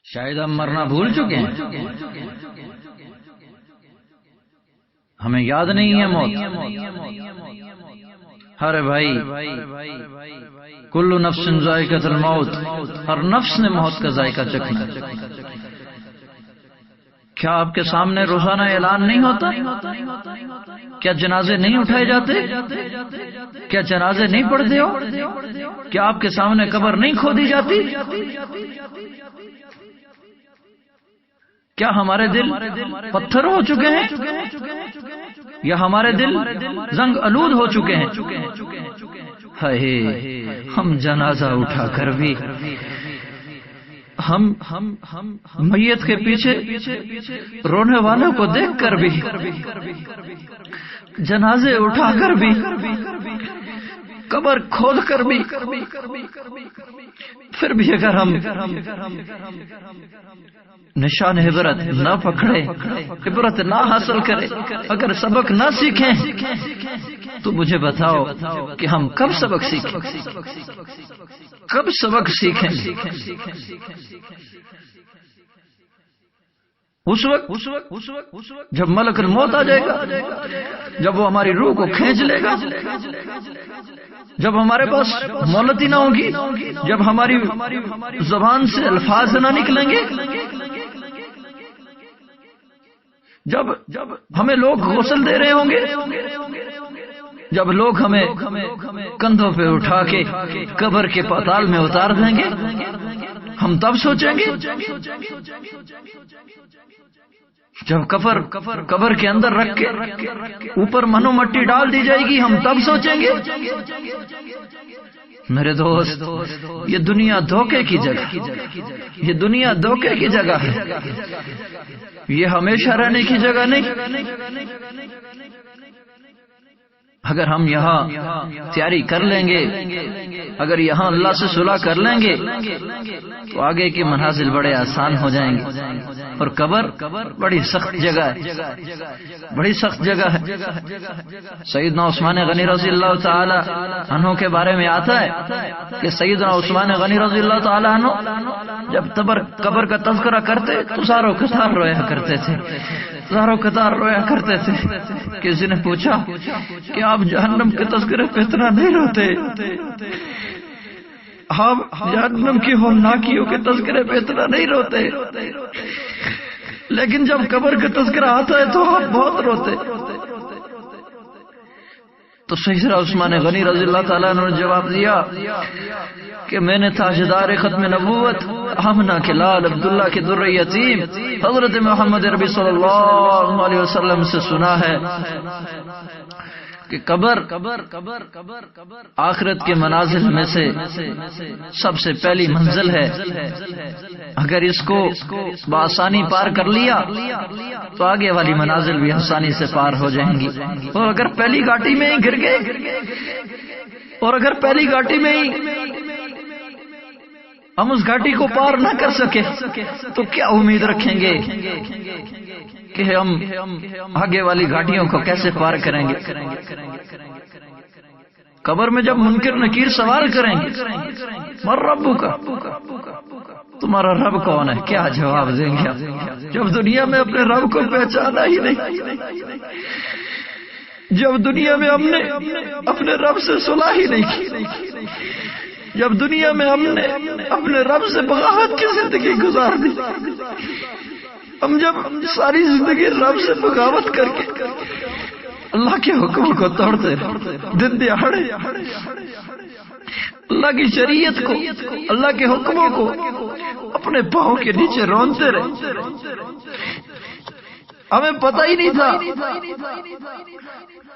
شاید ہم مرنا بھول چکے ہیں، ہمیں یاد نہیں ہے موت۔ ارے بھائی، کل نفس ذائقۃ الموت، ہر نفس نے موت کا ذائقہ چکھنا۔ کیا آپ کے سامنے روزانہ اعلان نہیں ہوتا؟ کیا جنازے نہیں اٹھائے جاتے؟ کیا جنازے نہیں پڑھتے ہو؟ کیا آپ کے سامنے قبر نہیں کھودی جاتی؟ کیا ہمارے دل پتھر ہو چکے ہیں یا ہمارے دل زنگ آلود ہو چکے ہیں؟ ہائے، ہم جنازہ اٹھا کر بھی، ہم میت کے پیچھے رونے والوں کو دیکھ کر بھی، جنازے اٹھا کر بھی، قبر کھود کر بھی، پھر بھی اگر ہم نشان عبرت نہ پکڑے، عبرت نہ حاصل کرے، اگر سبق نہ سیکھیں، تو مجھے بتاؤ کہ ہم کب سبق سیکھیں؟ کب سبق سیکھیں؟ اس وقت جب ملک الموت آ جائے گا، جب وہ ہماری روح کو کھینچ لے گا، جب ہمارے پاس مہلت ہی نہ ہوگی، جب ہماری زبان سے الفاظ نہ نکلیں گے، جب ہمیں لوگ غسل دے رہے ہوں گے، جب لوگ ہمیں کندھوں پہ اٹھا کے قبر کے پاتال میں اتار دیں گے، ہم تب سوچیں گے۔ جب قبر کے اندر رکھ کے اوپر منو مٹی ڈال دی جائے گی، ہم تب سوچیں گے۔ میرے دوست، یہ دنیا دھوکے کی جگہ، یہ دنیا دھوکے کی جگہ ہے، یہ ہمیشہ رہنے کی جگہ نہیں۔ اگر ہم یہاں تیاری کر لیں گے، اگر یہاں اللہ سے صلح کر لیں گے، تو آگے کے منازل بڑے آسان ہو جائیں گے۔ اور قبر بڑی سخت جگہ ہے، بڑی سخت جگہ ہے۔ سیدنا عثمان غنی رضی اللہ تعالی عنہ کے بارے میں آتا ہے کہ سیدنا عثمان غنی رضی اللہ تعالی عنہ جب قبر کا تذکرہ کرتے تو زاروں قطار رویا کرتے تھے، زاروں قطار رویا کرتے تھے۔ کسی نے پوچھا کہ آپ جہنم کے تذکرے پہ اتنا نہیں روتے، آپ جہنم کی ہولناکیوں کے تذکرے پہ اتنا نہیں روتے، لیکن جب قبر کا تذکرہ آتا ہے تو آپ بہت روتے۔ تو سیدنا عثمان غنی رضی اللہ تعالیٰ عنہ نے جواب دیا کہ میں نے تاجدار ختم نبوت آمنہ کے لال عبداللہ کے در یتیم حضرت محمد ربی صلی اللہ علیہ وسلم سے سنا ہے کہ قبر آخرت کے منازل میں سے سب سے پہلی منزل ہے۔ اگر اس کو بآسانی پار کر لیا تو آگے والی منازل بھی آسانی سے پار ہو جائیں گی، اور اگر پہلی گھاٹی میں ہی گر گئے، اور اگر پہلی گھاٹی میں ہی ہم اس گھاٹی کو پار نہ کر سکے تو کیا امید رکھیں گے کہ ہم آگے والی گھاٹیوں کو کیسے پار کریں گے؟ قبر میں جب منکر نکیر سوال کریں گے، مر ربک، تمہارا رب کون ہے، کیا جواب دیں گے؟ جب دنیا میں اپنے رب کو پہچانا ہی نہیں، جب دنیا میں ہم نے اپنے رب سے صلح ہی نہیں کی، جب دنیا میں ہم نے اپنے رب سے بغاوت کی زندگی گزار دی، ہم جب ساری زندگی رب سے بغاوت کر کے اللہ کے حکم کو توڑتے دن دہاڑے، اللہ کی شریعت کو، اللہ کے حکموں کو اپنے پاؤں کے نیچے رونتے رہے، ہمیں پتہ ہی نہیں تھا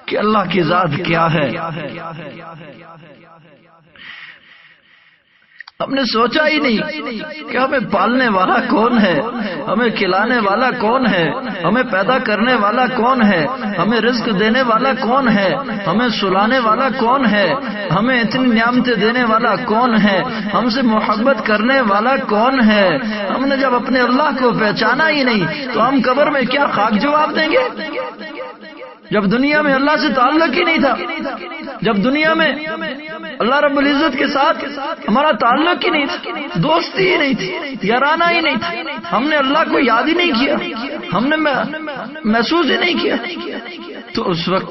کہ اللہ کی ذات کیا ہے، ہم نے سوچا ہی نہیں کہ ہمیں پالنے والا کون ہے، ہمیں کھلانے والا کون ہے، ہمیں پیدا کرنے والا کون ہے، ہمیں رزق دینے والا کون ہے، ہمیں سلانے والا کون ہے، ہمیں اتنی نعمتیں دینے والا کون ہے، ہم سے محبت کرنے والا کون ہے۔ ہم نے جب اپنے اللہ کو پہچانا ہی نہیں تو ہم قبر میں کیا خاک جواب دیں گے؟ جب دنیا میں اللہ سے تعلق ہی نہیں تھا، جب دنیا میں اللہ رب العزت کے ساتھ ہمارا تعلق ہی نہیں تھا، دوستی ہی نہیں تھی، یارانہ ہی نہیں تھی، ہم نے اللہ کو یاد ہی نہیں کیا، ہم نے محسوس ہی نہیں کیا، تو اس وقت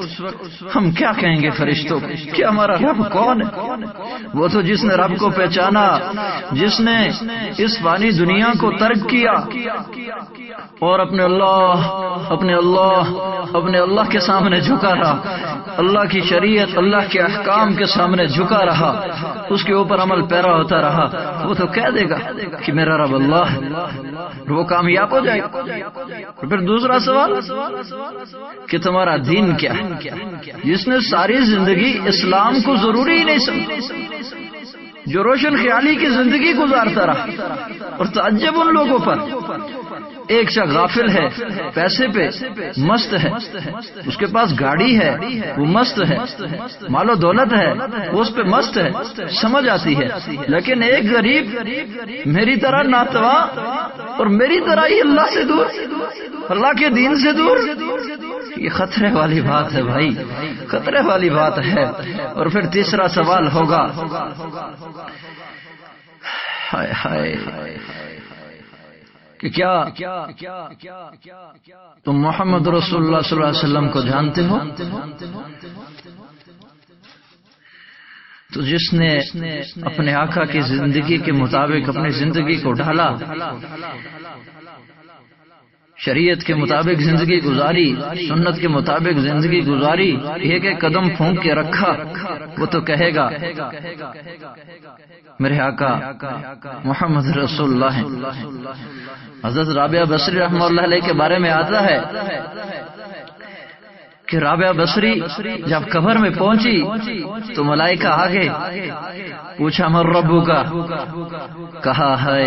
ہم کیا کہیں گے فرشتوں کہ ہمارا رب کون ہے؟ وہ تو جس نے رب کو پہچانا، جس نے اس فانی دنیا کو ترک کیا اور اپنے اللہ کے سامنے جھکا رہا، اللہ کی شریعت، اللہ کے احکام کے سامنے جھکا رہا، اس کے اوپر عمل پیرا ہوتا رہا، وہ تو کہہ دے گا کہ میرا رب اللہ ہے، وہ کامیاب ہو جائے گا۔ پھر دوسرا سوال کہ تمہارا دین کیا ہے؟ جس نے ساری زندگی اسلام کو ضروری ہی نہیں سمجھا، جو روشن خیالی کی زندگی گزارتا رہا، اور تعجب ان لوگوں پر، ایک شخص غافل ہے، پیسے پہ مست ہے، اس کے پاس گاڑی ہے وہ مست ہے، مال و دولت ہے وہ اس پہ مست ہے، سمجھ آتی ہے، لیکن ایک غریب میری طرح ناتواں اور میری طرح ہی اللہ سے دور، اللہ کے دین سے دور، یہ خطرے والی بات ہے بھائی، خطرے والی بات ہے۔ اور پھر تیسرا سوال ہوگا، ہائے ہائے، کہ کیا تم محمد رسول اللہ صلی اللہ علیہ وسلم کو جانتے ہو؟ تو جس نے اپنے آقا کی زندگی کے مطابق اپنی زندگی کو ڈھالا، شریعت کے مطابق زندگی گزاری، سنت کے مطابق زندگی گزاری، ایک ایک قدم پھونک کے رکھا، وہ تو کہے گا میرے آقا محمد رسول اللہ ہیں۔ حضرت رابعہ بصری رحمہ اللہ علیہ کے بارے میں آتا ہے کہ رابعہ بصری جب قبر میں پہنچی تو ملائکہ آگے پوچھا من ربو کا، کہا ہے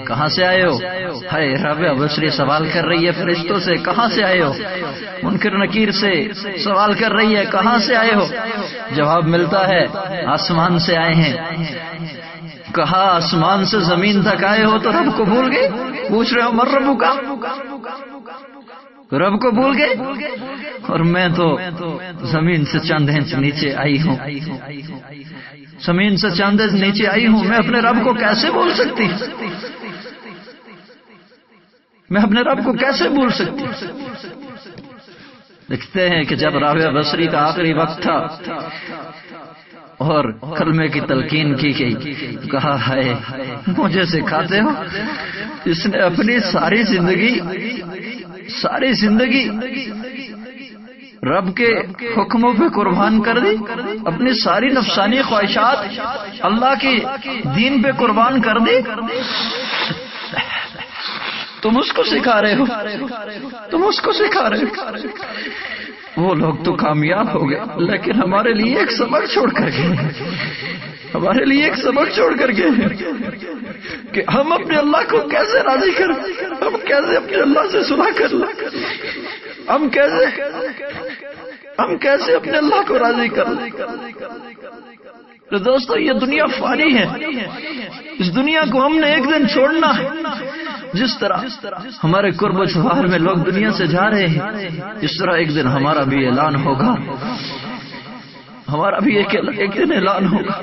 کہاں سے آئے ہو؟ ہے رابعہ بصری سوال کر رہی ہے فرشتوں سے کہاں سے آئے ہو، منکر نکیر سے سوال کر رہی ہے کہاں سے آئے ہو، جواب ملتا ہے آسمان سے آئے ہیں۔ کہا آسمان سے زمین تک آئے ہو تو رب کو بھول گئے، پوچھ رہے ہو من ربو کا، رب کو بھول گئے، اور میں تو زمین سے چند انچ نیچے آئی ہوں، زمین سے چند انچ نیچے آئی ہوں، میں اپنے رب کو کیسے بھول سکتی، میں اپنے رب کو کیسے بھول سکتی۔ لکھتے ہیں کہ جب رابعہ بصری کا آخری وقت تھا اور کلمے کی تلقین کی گئی، کہا ہے مجھے سکھاتے ہو، اس نے اپنی ساری زندگی رب کے حکموں پہ قربان کر دی، اپنی ساری نفسانی خواہشات اللہ کے دین پہ قربان کر دی، تم اس کو سکھا رہے ہو، تم اس کو سکھا رہے ہو۔ وہ لوگ تو کامیاب ہو گئے، لیکن ہمارے لیے ایک سبق چھوڑ کر گئے، ہمارے لیے ایک سبق چھوڑ کر گئے کہ ہم اپنے اللہ کو کیسے راضی کریں، ہم کیسے اپنے اللہ سے صلح کر لیں، ہم کیسے اپنے اللہ کو راضی کر لیں۔ تو دوستو یہ دنیا فانی ہے، اس دنیا کو ہم نے ایک دن چھوڑنا ہے۔ جس طرح ہمارے قرب و جوار میں لوگ دنیا سے جا رہے ہیں، اس طرح ایک دن ہمارا بھی اعلان ہوگا، ہمارا بھی ایک دن اعلان ہوگا،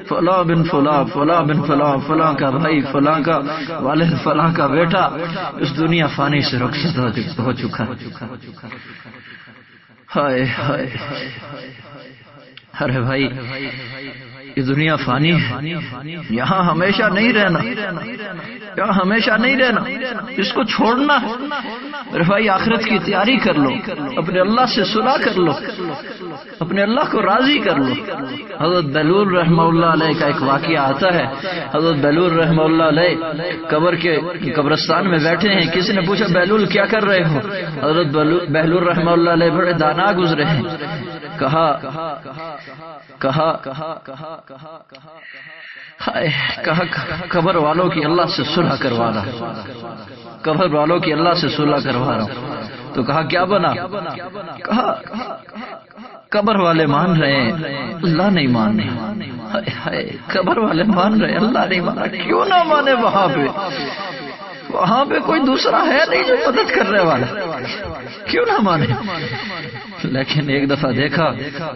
فلاں بن فلاں، فلاں بن فلاں، فلاں کا بھائی، فلاں کا والد، فلاں کا بیٹا اس دنیا فانی سے رخصت ہو چکا۔ ہائے ہائے، ارے بھائی یہ دنیا فانی ہے، یہاں ہمیشہ نہیں رہنا، یہاں ہمیشہ نہیں رہنا، اس کو چھوڑنا ہے۔ ارے بھائی آخرت کی تیاری کر لو، اپنے اللہ سے صلح کر لو، اپنے اللہ کو راضی کر لو۔ حضرت بہلول رحمہ اللہ علیہ کا ایک واقعہ آتا ہے، حضرت بہلول رحمہ اللہ علیہ قبرستان میں بیٹھے ہیں، کسی نے پوچھا بہلول کیا کر رہے ہو؟ حضرت بہلول رحمہ اللہ علیہ بڑے دانا گزرے ہیں، کہا قبر والوں کی اللہ سے صلح کروا رہا، قبر والوں کی اللہ سے صلح کروا رہا ہوں۔ تو کہا کیا بنا؟ کہا قبر والے مان رہے ہیں، اللہ نہیں مان رہے۔ قبر والے مان رہے، اللہ نہیں مانا، کیوں نہ مانے؟ وہاں پہ وہاں پہ کوئی دوسرا ہے نہیں جو مدد کرنے والا، کیوں نہ مانے؟ لیکن ایک دفعہ دیکھا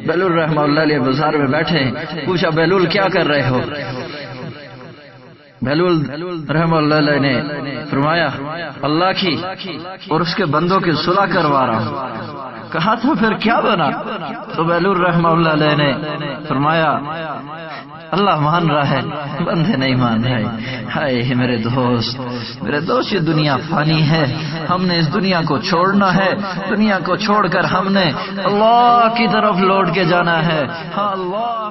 بہلول رحمہ اللہ علیہ بازار میں بیٹھے، پوچھا بہلول کیا کر رہے ہو؟ بہلول رحمہ اللہ علیہ نے فرمایا اللہ کی اور اس کے بندوں کی صلح کروا رہا ہوں۔ کہا تو پھر کیا بنا؟ تو بہلول رحمہ اللہ علیہ نے فرمایا اللہ مان رہا ہے، بندے نہیں مان رہے۔ ہائے میرے دوست یہ دنیا فانی ہے، ہم نے اس دنیا کو چھوڑنا ہے، دنیا کو چھوڑ کر ہم نے اللہ کی طرف لوٹ کے جانا ہے۔ ہاں اللہ